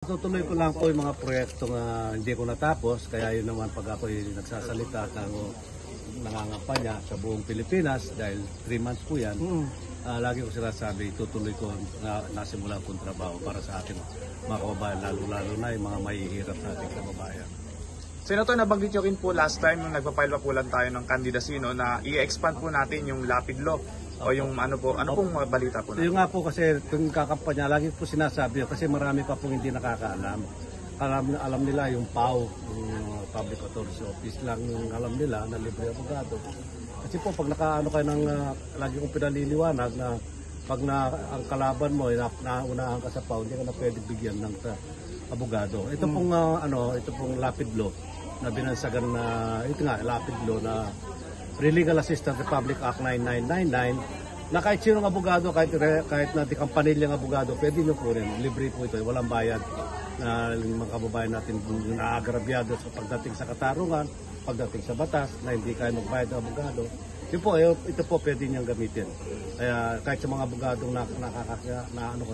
Tutuloy ko lang po yung mga proyektong hindi ko natapos, kaya yun naman pag ako nagsasalita at nangangampanya sa buong Pilipinas dahil 3 months po yan, lagi ko sinasabi, tutuloy ko na nasimulan kong trabaho para sa ating mga kababayan, lalo-lalo na yung mga mahihirap nating kababayan. Senator, nabanggit nyo rin po last time nung nagpa-file pa po lang tayo ng candidacy na i-expand po natin yung lapid law o yung ano pong balita po natin? Yung nga po kasi yung kakampanya, lagi po sinasabi kasi marami pa pong hindi nakakaalam. Alam nila yung PAO, yung Public Authority Office lang yung alam nila na libre abogado. Kasi po pag nakaano kayo ng lagi kong pinaliliwanag na pag ang kalaban mo naunahan ka sa PAO, hindi ka na pwede bigyan ng abogado. Ito pong ito pong lapid law na binansagan na ito nga lapid law na Legal Assistance Republic Act 9999 na kahit sinong abogado, kahit na di kampanilyang abogado, pwede nyo po rin. Libre po ito, walang bayad na mga kababayan natin naagrabyado sa pagdating sa katarungan, pagdating sa batas, na hindi kayo magbayad ng abogado. Ito po pwede niyang gamitin. Kaya kahit sa mga abogadong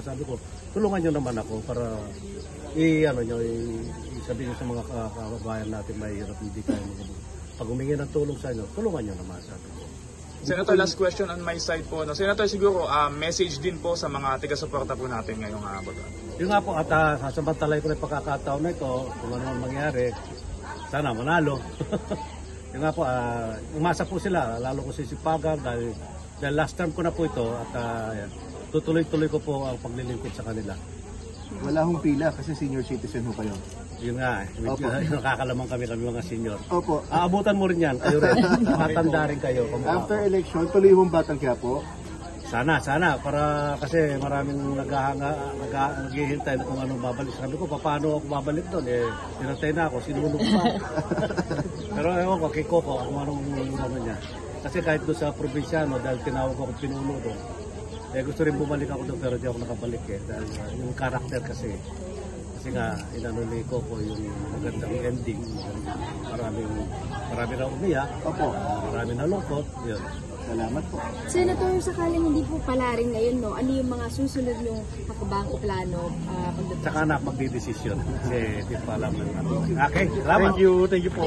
sabi ko, tulungan nyo naman ako para sabihin sa mga kababayan natin mahirap hindi kayo magabog. Pag humingi ng tulong sa inyo, tulungan nyo naman sabi ko. Senator, last question on my side po. Senator, siguro message din po sa mga taga-suporta po natin ngayong abogado. Yung nga po, at sasamantalay ko na yung pagkakataon na ito, kung ano man mangyari, sana manalo. Yung nga po, umasa po sila, lalo ko sisipagan dahil last term ko na po ito at tutuloy-tuloy ko po ang paglilingkod sa kanila. Wala hong pila kasi senior citizen ho kayo. Yun nga, nakakalamang kami mga senior. Opo. Aabutan mo rin yan, kayo rin. Matanda rin kayo. After election, tuloy mong Batang Quiapo? Sana, para kasi maraming naghihintay na kung anong babalik. Sabi ko, paano ako babalik doon? Pinatay na ako, sinunog pa. Pero ewan ko, kay Coco, kung anong niya. Kasi kahit doon sa probinsyano, dahil tinawag ako pinuno doon, gusto rin bumalik ako doon pero di ako nakabalik dahil yung karakter kasi nga inano ni Coco yung magandang ending, marami na umiyak, marami na lungkot, yun. Salamat po. Senator, sakaling hindi po pala rin ngayon, ano yung mga susunod yung hakbang o plano? Saka na magdidesisyon kasi di pa alam na. Okay, salamat. Thank you po.